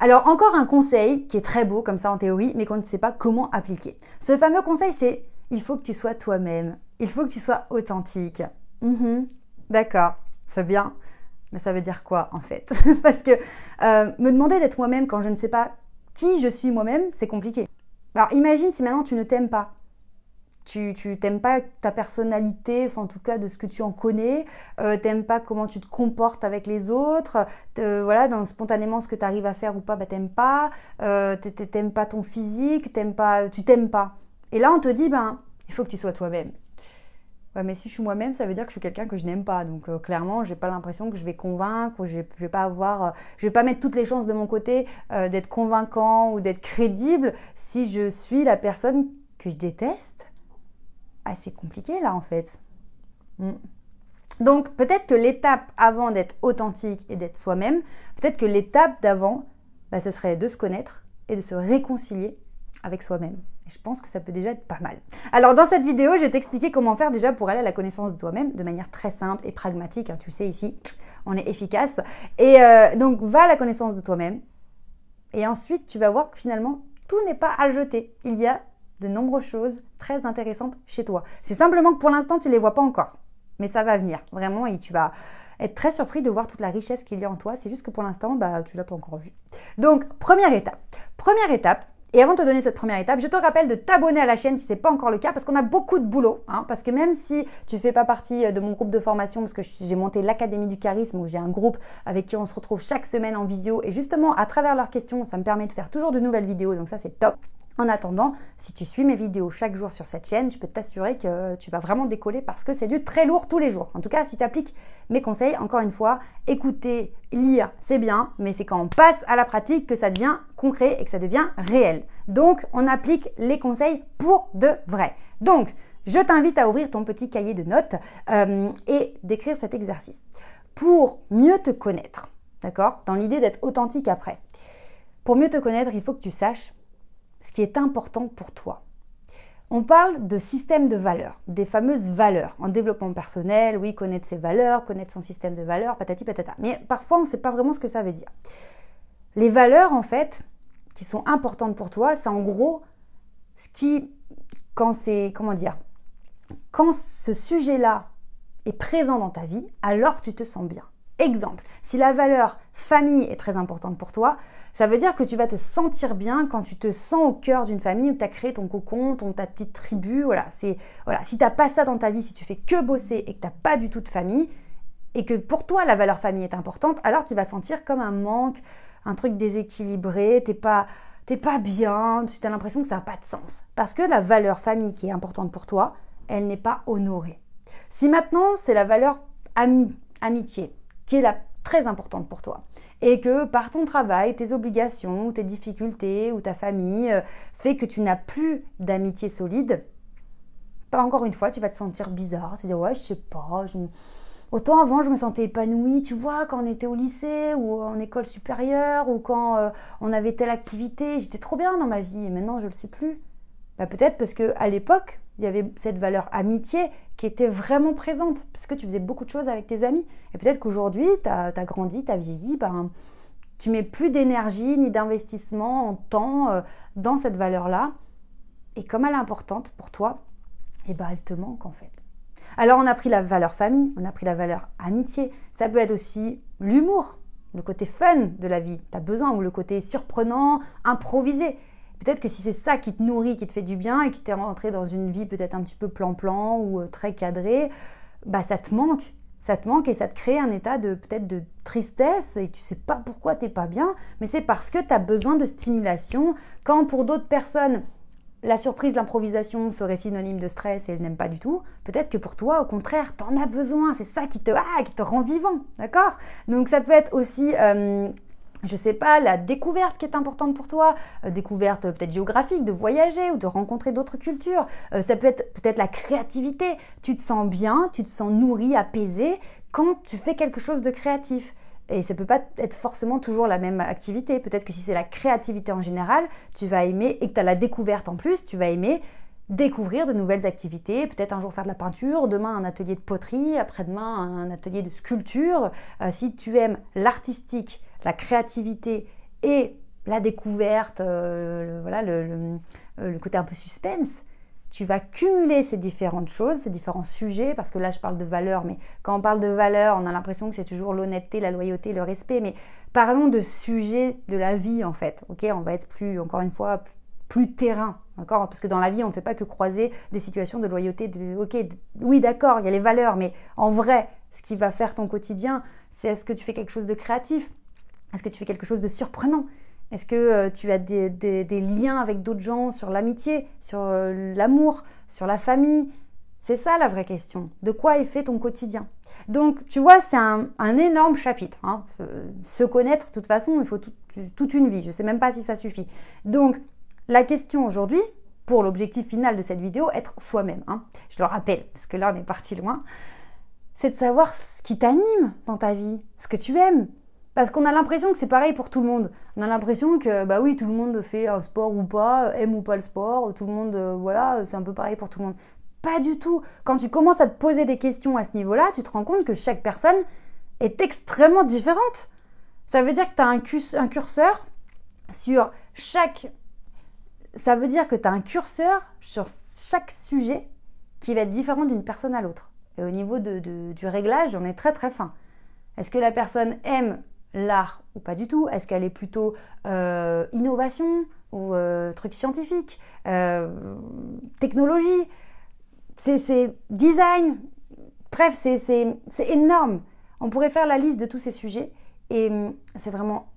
Alors encore un conseil qui est très beau comme ça en théorie, mais qu'on ne sait pas comment appliquer. Ce fameux conseil, c'est il faut que tu sois toi-même, il faut que tu sois authentique. D'accord, c'est bien, mais ça veut dire quoi en fait? Parce que me demander d'être moi-même quand je ne sais pas qui je suis moi-même, c'est compliqué. Alors imagine si maintenant tu ne t'aimes pas. Tu t'aimes pas ta personnalité, enfin en tout cas de ce que tu en connais, t'aimes pas comment tu te comportes avec les autres, voilà, spontanément ce que tu arrives à faire ou pas, bah t'aimes pas, t'aimes pas ton physique, tu t'aimes pas. Et là on te dit, ben, il faut que tu sois toi-même. Ouais, mais si je suis moi-même, ça veut dire que je suis quelqu'un que je n'aime pas. Donc clairement, j'ai pas l'impression que je vais convaincre, ou je vais pas mettre toutes les chances de mon côté d'être convaincant ou d'être crédible si je suis la personne que je déteste. Ah, c'est compliqué là en fait. Donc peut-être que l'étape avant d'être authentique et d'être soi-même, peut-être que l'étape d'avant, bah, ce serait de se connaître et de se réconcilier avec soi-même. Et je pense que ça peut déjà être pas mal. Alors dans cette vidéo, je vais t'expliquer comment faire déjà pour aller à la connaissance de toi-même de manière très simple et pragmatique. Hein. Tu sais ici, on est efficace. Et donc va à la connaissance de toi-même. Et ensuite, tu vas voir que finalement, tout n'est pas à jeter. Il y a de nombreuses choses très intéressantes chez toi. C'est simplement que pour l'instant, tu ne les vois pas encore. Mais ça va venir, vraiment, et tu vas être très surpris de voir toute la richesse qu'il y a en toi. C'est juste que pour l'instant, bah, tu ne l'as pas encore vu. Donc, première étape, et avant de te donner cette première étape, je te rappelle de t'abonner à la chaîne si ce n'est pas encore le cas, parce qu'on a beaucoup de boulot. Hein, parce que même si tu ne fais pas partie de mon groupe de formation, parce que j'ai monté l'Académie du Charisme, où j'ai un groupe avec qui on se retrouve chaque semaine en vidéo, et justement, à travers leurs questions, ça me permet de faire toujours de nouvelles vidéos, donc ça c'est top. En attendant, si tu suis mes vidéos chaque jour sur cette chaîne, je peux t'assurer que tu vas vraiment décoller parce que c'est du très lourd tous les jours. En tout cas, si tu appliques mes conseils, encore une fois, écouter, lire, c'est bien, mais c'est quand on passe à la pratique que ça devient concret et que ça devient réel. Donc, on applique les conseils pour de vrai. Donc, je t'invite à ouvrir ton petit cahier de notes et d'écrire cet exercice pour mieux te connaître, d'accord? Dans l'idée d'être authentique après. Pour mieux te connaître, il faut que tu saches ce qui est important pour toi. On parle de système de valeurs, des fameuses valeurs. En développement personnel, oui, connaître ses valeurs, connaître son système de valeurs, patati patata. Mais parfois, on ne sait pas vraiment ce que ça veut dire. Les valeurs, en fait, qui sont importantes pour toi, c'est en gros ce qui, quand ce sujet-là est présent dans ta vie, alors tu te sens bien. Exemple, si la valeur famille est très importante pour toi, ça veut dire que tu vas te sentir bien quand tu te sens au cœur d'une famille où tu as créé ton cocon, ta petite tribu. Si tu n'as pas ça dans ta vie, si tu fais que bosser et que tu n'as pas du tout de famille, et que pour toi la valeur famille est importante, alors tu vas sentir comme un manque, un truc déséquilibré, t'es pas bien, tu as l'impression que ça n'a pas de sens. Parce que la valeur famille qui est importante pour toi, elle n'est pas honorée. Si maintenant c'est la valeur amitié, qui est très importante pour toi, et que par ton travail, tes obligations, tes difficultés ou ta famille fait que tu n'as plus d'amitié solide, encore une fois, tu vas te sentir bizarre, tu te dire ouais, je sais pas, autant avant je me sentais épanouie, tu vois, quand on était au lycée ou en école supérieure ou quand on avait telle activité, j'étais trop bien dans ma vie et maintenant je le suis plus. Bah, peut-être parce qu'à l'époque, il y avait cette valeur amitié qui était vraiment présente, parce que tu faisais beaucoup de choses avec tes amis. Et peut-être qu'aujourd'hui, tu as grandi, tu as vieilli, tu mets plus d'énergie ni d'investissement en temps dans cette valeur-là. Et comme elle est importante pour toi, elle te manque en fait. Alors on a pris la valeur famille, on a pris la valeur amitié. Ça peut être aussi l'humour, le côté fun de la vie. Tu as besoin, ou le côté surprenant, improvisé. Peut-être que si c'est ça qui te nourrit, qui te fait du bien et qui t'est rentré dans une vie peut-être un petit peu plan-plan ou très cadrée, ça te manque. Ça te manque et ça te crée un état peut-être de tristesse et tu sais pas pourquoi t'es pas bien, mais c'est parce que tu as besoin de stimulation. Quand pour d'autres personnes, la surprise, l'improvisation serait synonyme de stress et elles n'aiment pas du tout, peut-être que pour toi, au contraire, t'en as besoin. C'est ça qui te rend vivant, d'accord? Donc ça peut être aussi... je sais pas, la découverte qui est importante pour toi, découverte peut-être géographique, de voyager ou de rencontrer d'autres cultures. Ça peut être peut-être la créativité. Tu te sens bien, tu te sens nourri, apaisé quand tu fais quelque chose de créatif. Et ça peut pas être forcément toujours la même activité. Peut-être que si c'est la créativité en général, tu vas aimer, et que tu as la découverte en plus, tu vas aimer découvrir de nouvelles activités, peut-être un jour faire de la peinture, demain un atelier de poterie, après-demain un atelier de sculpture. Si tu aimes l'artistique, la créativité et la découverte, voilà, le côté un peu suspense. Tu vas cumuler ces différentes choses, ces différents sujets, parce que là je parle de valeurs, mais quand on parle de valeurs, on a l'impression que c'est toujours l'honnêteté, la loyauté, le respect, mais parlons de sujets de la vie en fait, ok? On va être plus, encore une fois, plus terrain, d'accord? Parce que dans la vie, on ne fait pas que croiser des situations de loyauté, oui d'accord, il y a les valeurs, mais en vrai, ce qui va faire ton quotidien, c'est est-ce que tu fais quelque chose de créatif? Est-ce que tu fais quelque chose de surprenant? Est-ce que tu as des liens avec d'autres gens sur l'amitié, sur l'amour, sur la famille? C'est ça la vraie question. De quoi est fait ton quotidien? Donc, tu vois, c'est un énorme chapitre. Hein. Se connaître, de toute façon, il faut toute une vie. Je ne sais même pas si ça suffit. Donc, la question aujourd'hui, pour l'objectif final de cette vidéo, être soi-même. Hein. Je le rappelle, parce que là, on est parti loin. C'est de savoir ce qui t'anime dans ta vie, ce que tu aimes. Parce qu'on a l'impression que c'est pareil pour tout le monde. On a l'impression que, bah oui, tout le monde fait un sport ou pas, aime ou pas le sport, tout le monde, voilà, c'est un peu pareil pour tout le monde. Pas du tout. Quand tu commences à te poser des questions à ce niveau-là, tu te rends compte que chaque personne est extrêmement différente. Ça veut dire que tu as un curseur sur chaque... Ça veut dire que tu as un curseur sur chaque sujet qui va être différent d'une personne à l'autre. Et au niveau du réglage, on est très très fin. Est-ce que la personne aime l'art ou pas du tout? Est-ce qu'elle est plutôt innovation ou truc scientifique, technologie, c'est design? Bref, c'est énorme. On pourrait faire la liste de tous ces sujets et c'est vraiment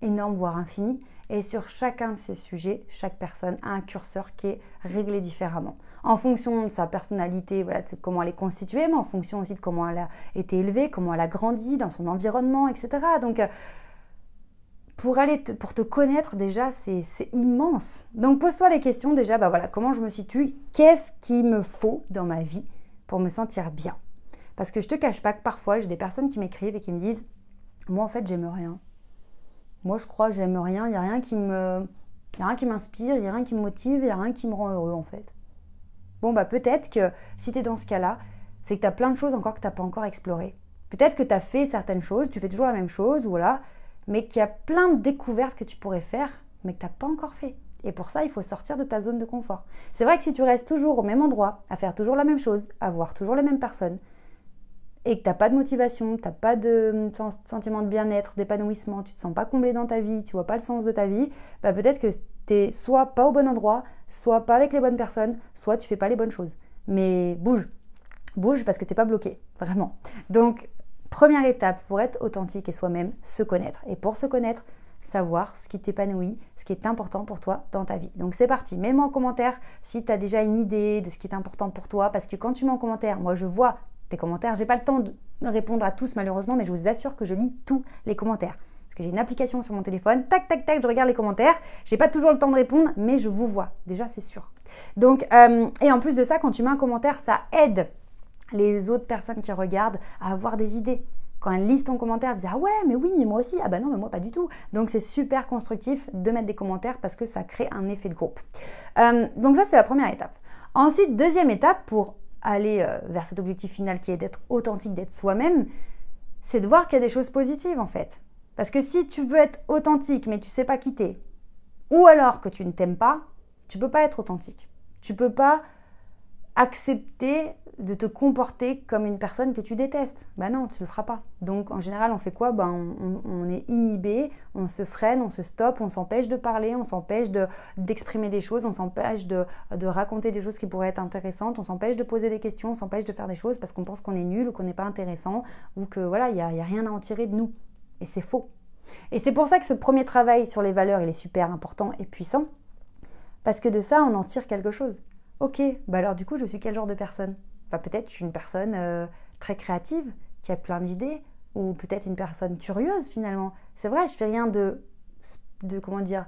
énorme, voire infini. Et sur chacun de ces sujets, chaque personne a un curseur qui est réglé différemment. En fonction de sa personnalité, voilà, de comment elle est constituée, mais en fonction aussi de comment elle a été élevée, comment elle a grandi dans son environnement, etc. Donc, pour te connaître déjà, c'est immense. Donc, pose-toi les questions déjà, bah voilà, comment je me situe? Qu'est-ce qu'il me faut dans ma vie pour me sentir bien? Parce que je te cache pas que parfois, j'ai des personnes qui m'écrivent et qui me disent « Moi, en fait, j'aime rien. Moi, je crois que j'aime rien. Il n'y a rien qui m'inspire, il n'y a rien qui me motive, il n'y a rien qui me rend heureux, en fait. » Bon, bah peut-être que si tu es dans ce cas-là, c'est que tu as plein de choses encore que tu n'as pas encore explorées. Peut-être que tu as fait certaines choses, tu fais toujours la même chose, voilà, mais qu'il y a plein de découvertes que tu pourrais faire, mais que tu n'as pas encore fait. Et pour ça, il faut sortir de ta zone de confort. C'est vrai que si tu restes toujours au même endroit, à faire toujours la même chose, à voir toujours les mêmes personnes, et que tu n'as pas de motivation, tu n'as pas de sentiment de bien-être, d'épanouissement, tu ne te sens pas comblé dans ta vie, tu vois pas le sens de ta vie, bah peut-être que tu n'es soit pas au bon endroit, soit pas avec les bonnes personnes, soit tu fais pas les bonnes choses. Mais bouge parce que tu n'es pas bloqué, vraiment. Donc, première étape pour être authentique et soi-même, se connaître. Et pour se connaître, savoir ce qui t'épanouit, ce qui est important pour toi dans ta vie. Donc c'est parti, mets-moi en commentaire si tu as déjà une idée de ce qui est important pour toi, parce que quand tu mets en commentaire, moi je vois tes commentaires. J'ai pas le temps de répondre à tous malheureusement, mais je vous assure que je lis tous les commentaires. Parce que j'ai une application sur mon téléphone, tac, tac, tac, je regarde les commentaires. J'ai pas toujours le temps de répondre, mais je vous vois. Déjà, c'est sûr. Donc, et en plus de ça, quand tu mets un commentaire, ça aide les autres personnes qui regardent à avoir des idées. Quand elles lisent ton commentaire, elles disent « Ah ouais, mais oui, mais moi aussi. Ah bah non, mais moi pas du tout. » Donc, c'est super constructif de mettre des commentaires parce que ça crée un effet de groupe. Donc ça, c'est la première étape. Ensuite, deuxième étape pour aller vers cet objectif final qui est d'être authentique, d'être soi-même, c'est de voir qu'il y a des choses positives en fait. Parce que si tu veux être authentique mais tu ne sais pas quitter, ou alors que tu ne t'aimes pas, tu ne peux pas être authentique. Tu ne peux pas accepter de te comporter comme une personne que tu détestes. Ben non, tu ne le feras pas. Donc en général, on fait quoi? On est inhibé, on se freine, on se stoppe, on s'empêche de parler, on s'empêche d'exprimer des choses, on s'empêche de raconter des choses qui pourraient être intéressantes, on s'empêche de poser des questions, on s'empêche de faire des choses parce qu'on pense qu'on est nul ou qu'on n'est pas intéressant ou que voilà, il y a rien à en tirer de nous. Et c'est faux. Et c'est pour ça que ce premier travail sur les valeurs, il est super important et puissant parce que de ça, on en tire quelque chose. Ok, bah alors du coup, je suis quel genre de personne? Bah, peut-être je suis une personne très créative, qui a plein d'idées, ou peut-être une personne curieuse finalement. C'est vrai, je fais rien de comment dire,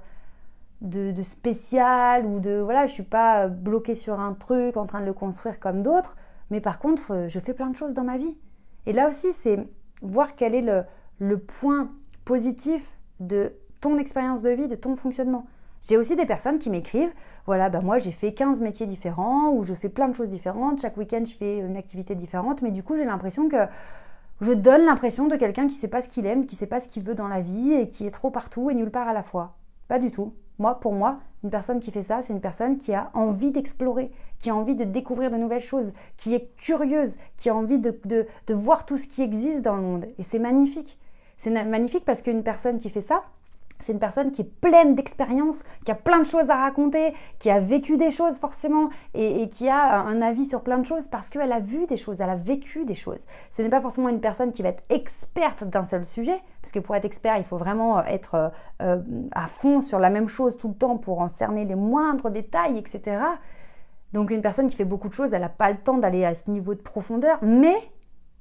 de spécial, ou de voilà, je suis pas bloquée sur un truc, en train de le construire comme d'autres, mais par contre, je fais plein de choses dans ma vie. Et là aussi, c'est voir quel est le point positif de ton expérience de vie, de ton fonctionnement. J'ai aussi des personnes qui m'écrivent, voilà, bah moi j'ai fait 15 métiers différents, ou je fais plein de choses différentes, chaque week-end je fais une activité différente, mais du coup j'ai l'impression que je donne l'impression de quelqu'un qui ne sait pas ce qu'il aime, qui ne sait pas ce qu'il veut dans la vie et qui est trop partout et nulle part à la fois. Pas du tout. Pour moi, une personne qui fait ça, c'est une personne qui a envie d'explorer, qui a envie de découvrir de nouvelles choses, qui est curieuse, qui a envie de voir tout ce qui existe dans le monde. Et c'est magnifique. C'est magnifique parce qu'une personne qui fait ça, c'est une personne qui est pleine d'expérience, qui a plein de choses à raconter, qui a vécu des choses forcément et qui a un avis sur plein de choses parce qu'elle a vu des choses, elle a vécu des choses. Ce n'est pas forcément une personne qui va être experte d'un seul sujet, parce que pour être expert, il faut vraiment être à fond sur la même chose tout le temps pour en cerner les moindres détails, etc. Donc une personne qui fait beaucoup de choses, elle n'a pas le temps d'aller à ce niveau de profondeur, mais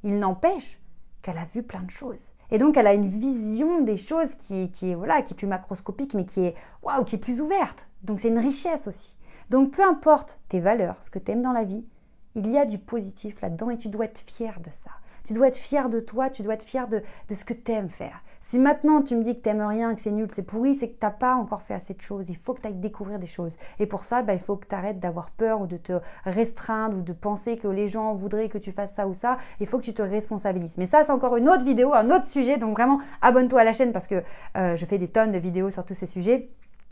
il n'empêche qu'elle a vu plein de choses. Et donc, elle a une vision des choses qui est plus macroscopique, mais qui est plus ouverte. Donc, c'est une richesse aussi. Donc, peu importe tes valeurs, ce que tu aimes dans la vie, il y a du positif là-dedans et tu dois être fier de ça. Tu dois être fier de toi, tu dois être fier de ce que tu aimes faire. Si maintenant tu me dis que tu n'aimes rien, que c'est nul, c'est pourri, c'est que tu n'as pas encore fait assez de choses. Il faut que tu ailles découvrir des choses. Et pour ça, il faut que tu arrêtes d'avoir peur ou de te restreindre ou de penser que les gens voudraient que tu fasses ça ou ça. Il faut que tu te responsabilises. Mais ça, c'est encore une autre vidéo, un autre sujet. Donc vraiment, abonne-toi à la chaîne parce que je fais des tonnes de vidéos sur tous ces sujets.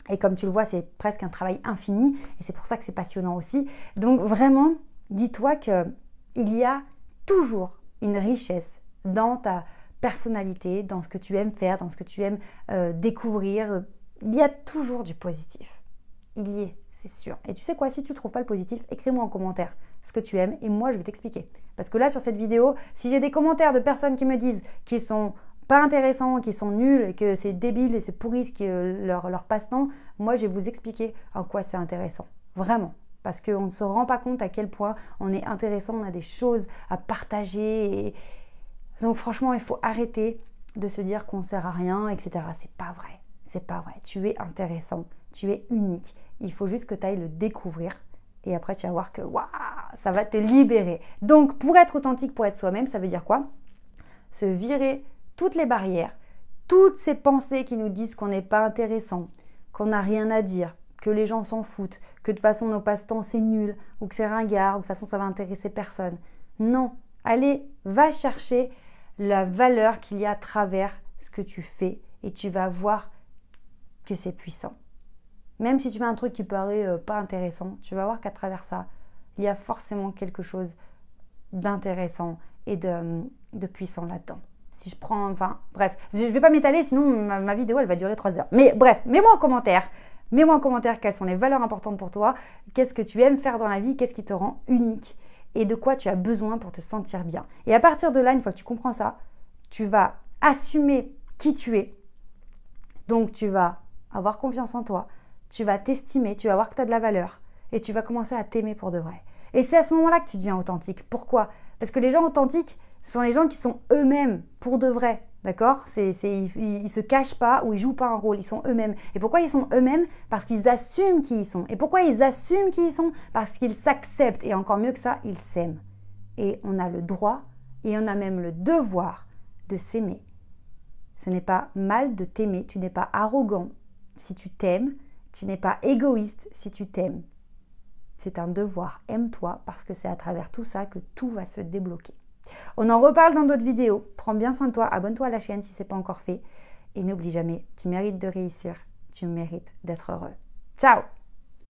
Et comme tu le vois, c'est presque un travail infini. Et c'est pour ça que c'est passionnant aussi. Donc vraiment, dis-toi qu'il y a toujours une richesse dans ta personnalité, dans ce que tu aimes faire, dans ce que tu aimes découvrir. Il y a toujours du positif. Il y est, c'est sûr. Et tu sais quoi, si tu ne trouves pas le positif, écris-moi en commentaire ce que tu aimes et moi je vais t'expliquer. Parce que là sur cette vidéo, si j'ai des commentaires de personnes qui me disent qu'ils sont pas intéressants, qu'ils sont nuls, et que c'est débile et c'est pourri ce qui est leur passe-temps, moi je vais vous expliquer en quoi c'est intéressant. Vraiment. Parce qu'on ne se rend pas compte à quel point on est intéressant, on a des choses à partager. Et donc franchement, il faut arrêter de se dire qu'on ne sert à rien, etc. C'est pas vrai. C'est pas vrai. Tu es intéressant, tu es unique. Il faut juste que tu ailles le découvrir. Et après, tu vas voir que waouh, ça va te libérer. Donc, pour être authentique, pour être soi-même, ça veut dire quoi? Se virer toutes les barrières, toutes ces pensées qui nous disent qu'on n'est pas intéressant, qu'on n'a rien à dire, que les gens s'en foutent, que de toute façon nos passe-temps c'est nul, ou que c'est ringard, ou de toute façon ça va intéresser personne. Non, allez, va chercher la valeur qu'il y a à travers ce que tu fais et tu vas voir que c'est puissant. Même si tu fais un truc qui paraît pas intéressant, tu vas voir qu'à travers ça, il y a forcément quelque chose d'intéressant et de puissant là-dedans. Si je prends, bref, je ne vais pas m'étaler, sinon ma vidéo elle va durer 3 heures. Mais bref, mets-moi en commentaire quelles sont les valeurs importantes pour toi, qu'est-ce que tu aimes faire dans la vie, qu'est-ce qui te rend unique et de quoi tu as besoin pour te sentir bien. Et à partir de là, une fois que tu comprends ça, tu vas assumer qui tu es. Donc tu vas avoir confiance en toi, tu vas t'estimer, tu vas voir que tu as de la valeur et tu vas commencer à t'aimer pour de vrai. Et c'est à ce moment-là que tu deviens authentique. Pourquoi? Parce que les gens authentiques sont les gens qui sont eux-mêmes pour de vrai. D'accord? Ils se cachent pas ou ils jouent pas un rôle, ils sont eux-mêmes. Et pourquoi ils sont eux-mêmes? Parce qu'ils assument qui ils sont. Et pourquoi ils assument qui ils sont? Parce qu'ils s'acceptent. Et encore mieux que ça, ils s'aiment. Et on a le droit et on a même le devoir de s'aimer. Ce n'est pas mal de t'aimer. Tu n'es pas arrogant si tu t'aimes. Tu n'es pas égoïste si tu t'aimes. C'est un devoir. Aime-toi parce que c'est à travers tout ça que tout va se débloquer. On en reparle dans d'autres vidéos. Prends bien soin de toi, abonne-toi à la chaîne si ce n'est pas encore fait. Et n'oublie jamais, tu mérites de réussir, tu mérites d'être heureux. Ciao!